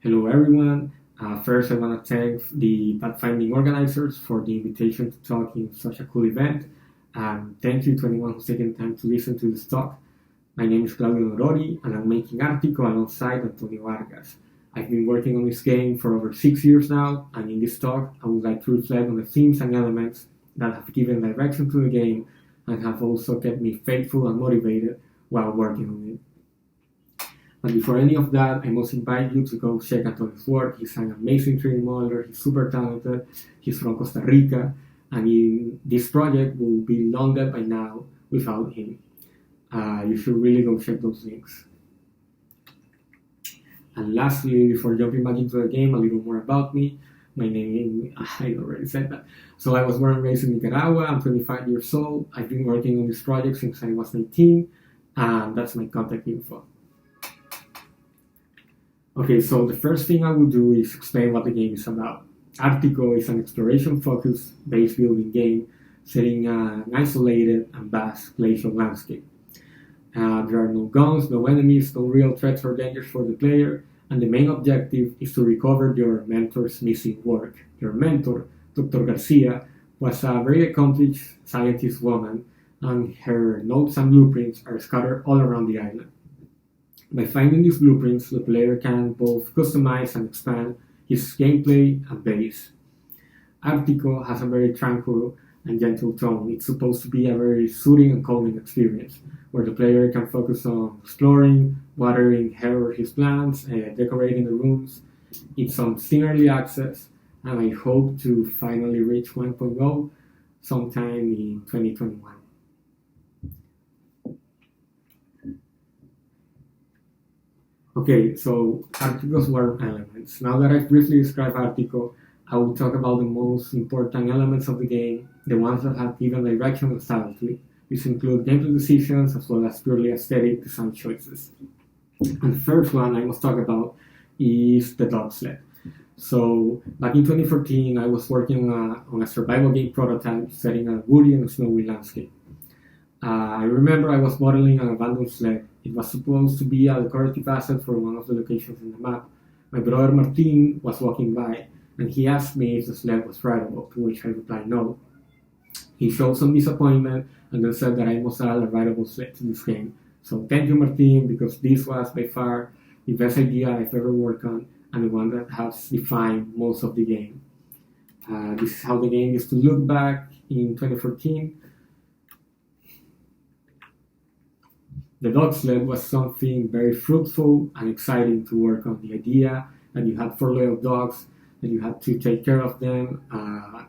Hello, everyone. First, I want to thank the pathfinding organizers for the invitation to talk in such a cool event. Thank you to anyone who's taken time to listen to this talk. My name is Claudio Norori, and I'm making Arctico alongside Antonio Vargas. I've been working on this game for over 6 years now, and in this talk, I would like to reflect on the themes and elements that have given direction to the game and have also kept me faithful and motivated while working on it. But before any of that, I must invite you to go check Antonio's work. He's an amazing 3D modeler, he's super talented, he's from Costa Rica, and this project will be long dead by now without him. You should really go check those links. And lastly, before jumping back into the game, a little more about me. My name, I already said that. So I was born and raised in Nicaragua. I'm 25 years old. I've been working on this project since I was 19, and that's my contact info. Okay, so the first thing I will do is explain what the game is about. Arctico is an exploration-focused base building game set in an isolated and vast glacial landscape. There are no guns, no enemies, no real threats or dangers for the player, and the main objective is to recover your mentor's missing work. Your mentor, Dr. Garcia, was a very accomplished scientist woman, and her notes and blueprints are scattered all around the island. By finding these blueprints, the player can both customize and expand his gameplay and base. Arctico has a very tranquil and gentle tone. It's supposed to be a very soothing and calming experience, where the player can focus on exploring, watering his plants, decorating the rooms. It's on Steam Early Access, and I hope to finally reach 1.0 sometime in 2021. Okay, so Arctico's warm elements. Now that I've briefly described Arctico, I will talk about the most important elements of the game, the ones that have given direction and style to it. These include gameplay decisions as well as purely aesthetic design choices. And the first one I must talk about is the dog sled. So back in 2014, I was working on a survival game prototype set in a woody and snowy landscape. I remember I was modeling an abandoned sled. It was supposed to be a decorative asset for one of the locations in the map. My brother Martin was walking by, and he asked me if the sled was rideable, to which I replied no. He showed some disappointment and then said that I must add a rideable sled to this game. So thank you, Martin, because this was by far the best idea I've ever worked on and the one that has defined most of the game. This is how the game used to look back in 2014. The dog sled was something very fruitful and exciting to work on. The idea that you had 4 loyal dogs, that you had to take care of them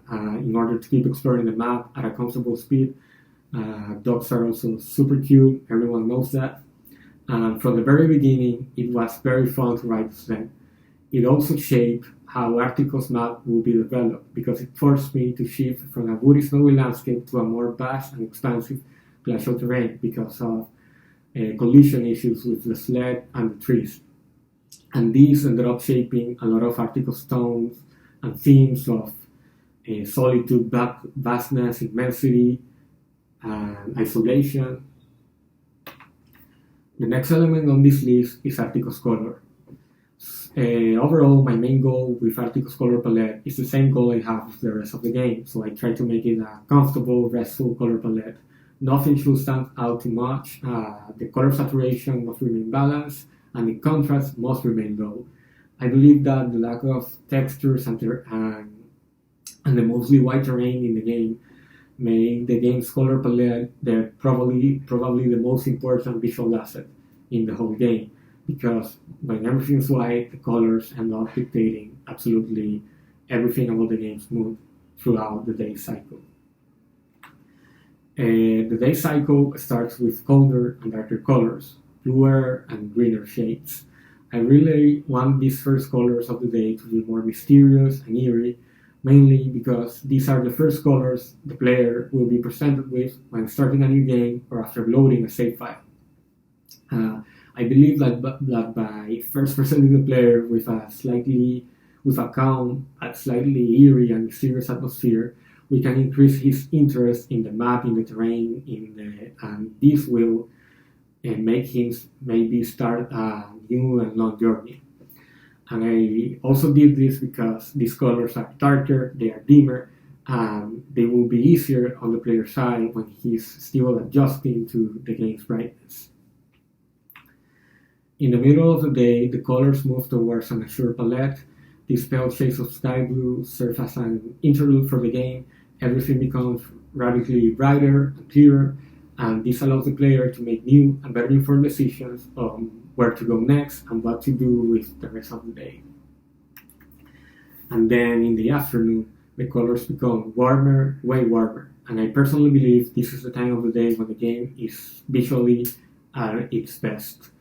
in order to keep exploring the map at a comfortable speed. Dogs are also super cute, everyone knows that. From the very beginning, it was very fun to ride the sled. It also shaped how Arctico's map will be developed, because it forced me to shift from a woody snowy landscape to a more vast and expansive glacial terrain because of collision issues with the sled and the trees. And these ended up shaping a lot of Arctico's tones and themes of solitude, vastness, immensity, and isolation. The next element on this list is Arctico's color. Overall, my main goal with Arctico's color palette is the same goal I have with the rest of the game, so I try to make it a comfortable, restful color palette. Nothing should stand out too much. The color saturation must remain balanced, and the contrast must remain low. I believe that the lack of textures and the mostly white terrain in the game make the game's color palette probably the most important visual asset in the whole game, because when everything's white, the colors end up dictating absolutely everything about the game's mood throughout the day cycle. The day cycle starts with colder and darker colors, bluer and greener shades. I really want these first colors of the day to be more mysterious and eerie, mainly because these are the first colors the player will be presented with when starting a new game or after loading a save file. I believe that by first presenting the player with a calm, slightly eerie and mysterious atmosphere, we can increase his interest in the map, in the terrain, and this will make him maybe start a new and long journey. And I also did this because these colors are darker, they are dimmer, and they will be easier on the player's side when he's still adjusting to the game's brightness. In the middle of the day, the colors move towards a mature palette. These pale shades of sky blue serve as an interlude for the game. Everything becomes radically brighter and clearer, and this allows the player to make new and better informed decisions on where to go next and what to do with the rest of the day. And then in the afternoon, the colors become warmer, way warmer, and I personally believe this is the time of the day when the game is visually at its best.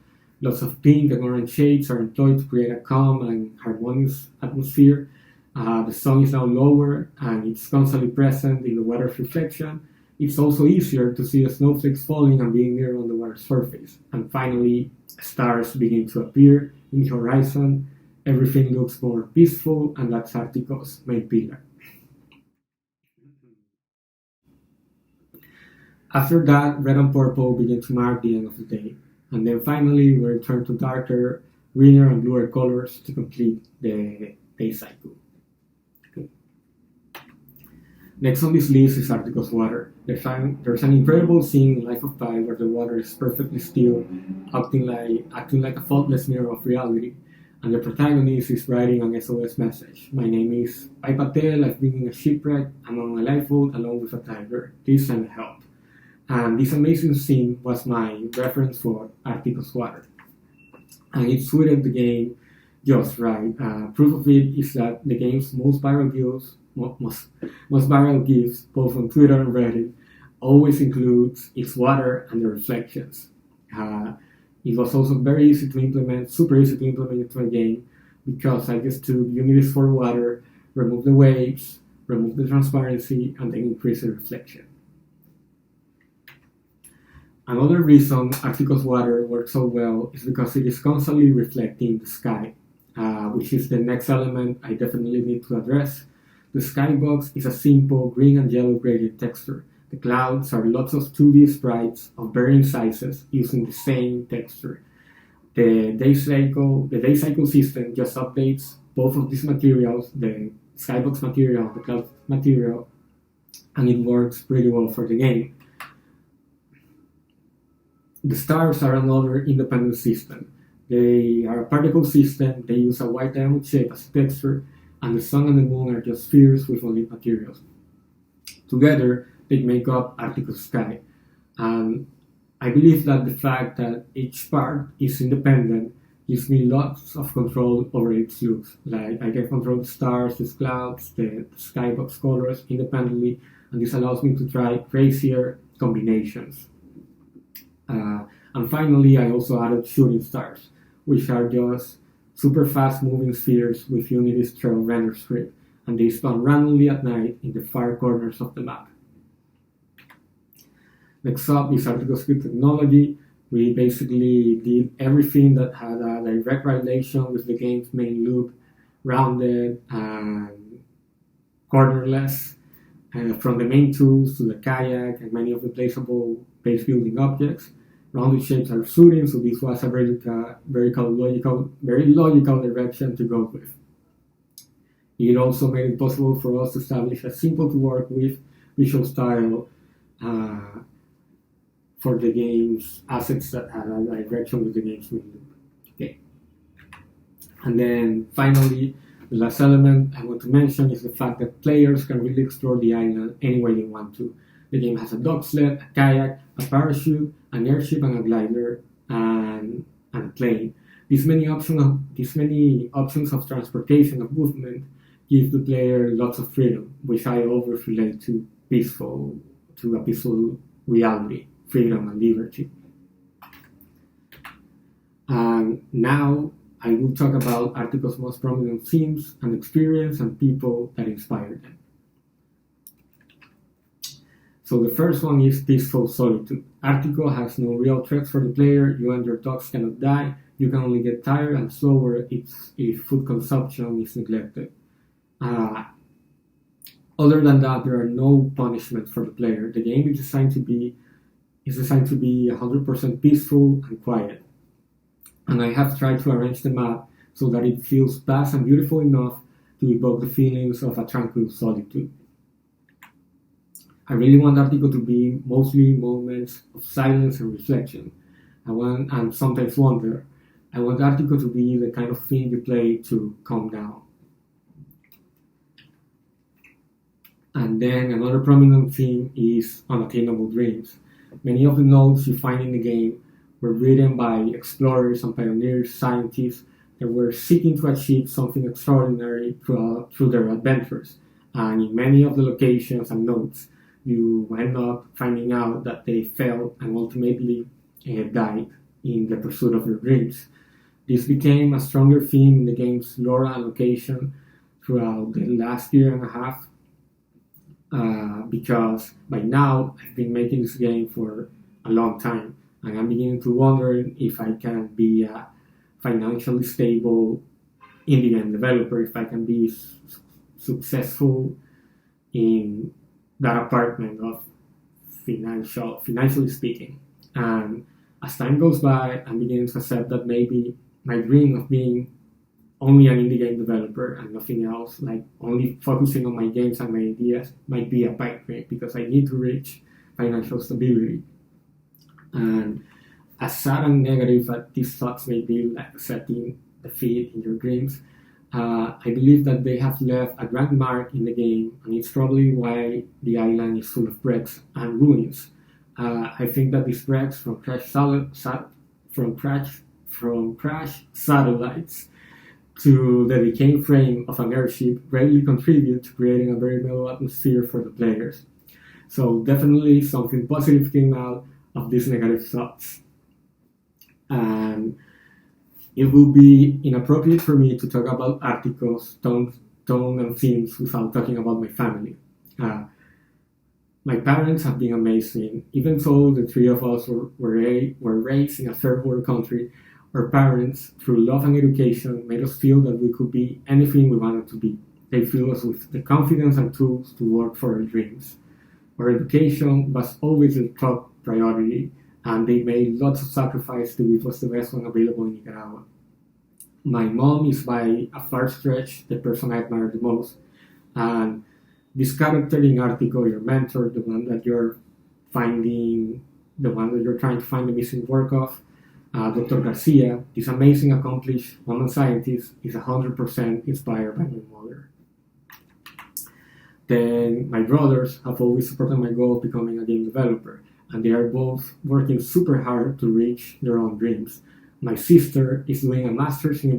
Lots of pink and orange shades are employed to create a calm and harmonious atmosphere. The sun is now lower and it's constantly present in the water's reflection. It's also easier to see the snowflakes falling and being near on the water's surface. And finally, stars begin to appear in the horizon. Everything looks more peaceful, and that's Arctico's main pillar. After that, red and purple begin to mark the end of the day. And then finally, we return to darker, greener and bluer colors to complete the day cycle. Okay. Next on this list is Arctico's water. There's an incredible scene in Life of Pi where the water is perfectly still, acting like a faultless mirror of reality. And the protagonist is writing an SOS message. My name is Pai Patel, I've been in a shipwreck, I'm on a lifeboat along with a tiger. Please send help. And this amazing scene was my reference for Arctico's water. And it suited the game just right. Proof of it is that the game's most viral gifs, both on Twitter and Reddit, always includes its water and the reflections. It was also very easy to implement, super easy to implement into a game, because I just took unities for water, remove the waves, remove the transparency, and then increase the reflection. Another reason Arctico's water works so well is because it is constantly reflecting the sky, which is the next element I definitely need to address. The skybox is a simple green and yellow gradient texture. The clouds are lots of 2D sprites of varying sizes using the same texture. The day cycle system just updates both of these materials, the skybox material and the cloud material, and it works pretty well for the game. The stars are another independent system. They are a particle system, they use a white diamond shape as a texture, and the sun and the moon are just spheres with only materials. Together, they make up Arctico's sky. And I believe that the fact that each part is independent gives me lots of control over its looks. Like, I can control the stars, the clouds, the skybox colors independently, and this allows me to try crazier combinations. And finally, I also added shooting stars, which are just super fast moving spheres with Unity's trail render script, and they spawn randomly at night in the far corners of the map. Next up is Arctico's good technology. We basically did everything that had a direct relation with the game's main loop, rounded and cornerless, from the main tools to the kayak and many of the placeable base building objects. Rounded shapes are suiting, so this was a very logical direction to go with. It also made it possible for us to establish a simple to work with visual style for the game's assets that had a direction with the game's main loop. Okay. And then finally, the last element I want to mention is the fact that players can really explore the island any way they want to. The game has a dog sled, a kayak, a parachute, an airship, and a glider, and a plane. These many options of transportation, of movement, give the player lots of freedom, which I always relate to a peaceful reality, freedom and liberty. And now I will talk about Arctico's most prominent themes and experience and people that inspired them. So the first one is peaceful solitude. Arctico has no real threats for the player. You and your dogs cannot die. You can only get tired and slower if food consumption is neglected. Other than that, there are no punishments for the player. The game is designed to be 100% peaceful and quiet. And I have tried to arrange the map so that it feels vast and beautiful enough to evoke the feelings of a tranquil solitude. I really want Arctico to be mostly moments of silence and reflection. And sometimes wonder. I want Arctico to be the kind of thing you play to calm down. And then another prominent theme is Unattainable Dreams. Many of the notes you find in the game were written by explorers and pioneers, scientists that were seeking to achieve something extraordinary through their adventures. And in many of the locations and notes, you end up finding out that they failed and ultimately died in the pursuit of their dreams. This became a stronger theme in the game's lore and location throughout the last year and a half, because by now I've been making this game for a long time, and I'm beginning to wonder if I can be a financially stable indie game developer, if I can be successful in that apartment of financially speaking. And as time goes by, I'm beginning to accept that maybe my dream of being only an indie game developer and nothing else, like only focusing on my games and my ideas, might be a pipe dream, because I need to reach financial stability. And as sad and negative as these thoughts may be, like setting the feet in your dreams, I believe that they have left a grand mark in the game, and it's probably why the island is full of wrecks and ruins. I think that these wrecks from crash satellites to the decaying frame of an airship greatly contribute to creating a very mellow atmosphere for the players. So definitely something positive came out of these negative thoughts. And it will be inappropriate for me to talk about Arctico's tone and themes without talking about my family. My parents have been amazing. Even though the three of us were raised in a third world country, our parents, through love and education, made us feel that we could be anything we wanted to be. They filled us with the confidence and tools to work for our dreams. Our education was always the top priority, and they made lots of sacrifice to give us the best one available in Nicaragua. My mom is by a far stretch the person I admire the most, and this character in Arctico, your mentor, the one that you're trying to find the missing work of, Dr. Garcia, this amazing, accomplished woman scientist, is 100% inspired by my mother. Then my brothers have always supported my goal of becoming a game developer, and they are both working super hard to reach their own dreams. My sister is doing a master's in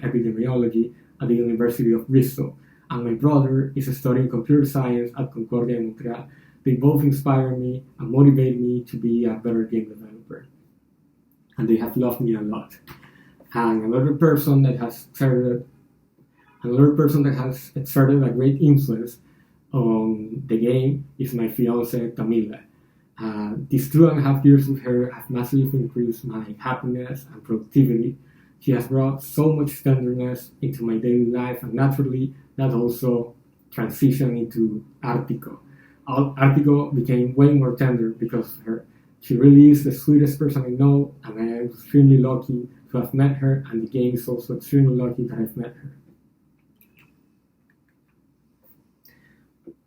epidemiology at the University of Bristol, and my brother is studying computer science at Concordia in Montreal. They both inspire me and motivate me to be a better game developer, and they have loved me a lot. And another person that has exerted a great influence on the game is my fiance Camila. These 2.5 years with her have massively increased my happiness and productivity. She has brought so much tenderness into my daily life, and naturally that also transitioned into Arctico. Arctico became way more tender because of her. She really is the sweetest person I know, and I am extremely lucky to have met her, and the game is also extremely lucky that I've met her.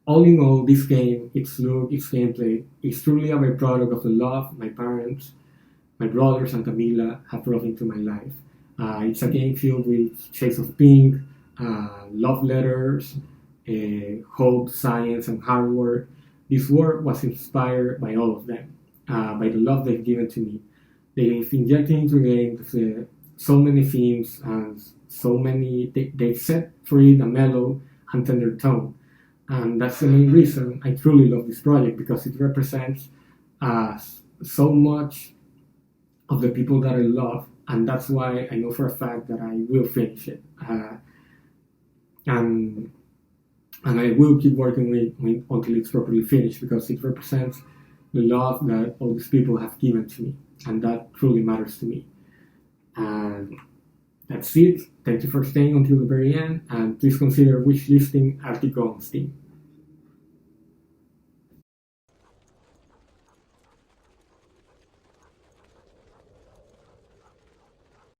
All in all, this game, its look, its gameplay, is truly a byproduct of the love my parents, my brothers, and Camila have brought into my life. It's a game filled with shades of pink, love letters, hope, science, and hard work. This work was inspired by all of them, by the love they've given to me. They've injected into the game so many themes, and they set free a mellow and tender tone. And that's the main reason I truly love this project, because it represents so much of the people that I love, and that's why I know for a fact that I will finish it. And I will keep working with until it's properly finished, because it represents the love that all these people have given to me, and that truly matters to me. And that's it. Thank you for staying until the very end, and please consider wishlisting Arctico on Steam.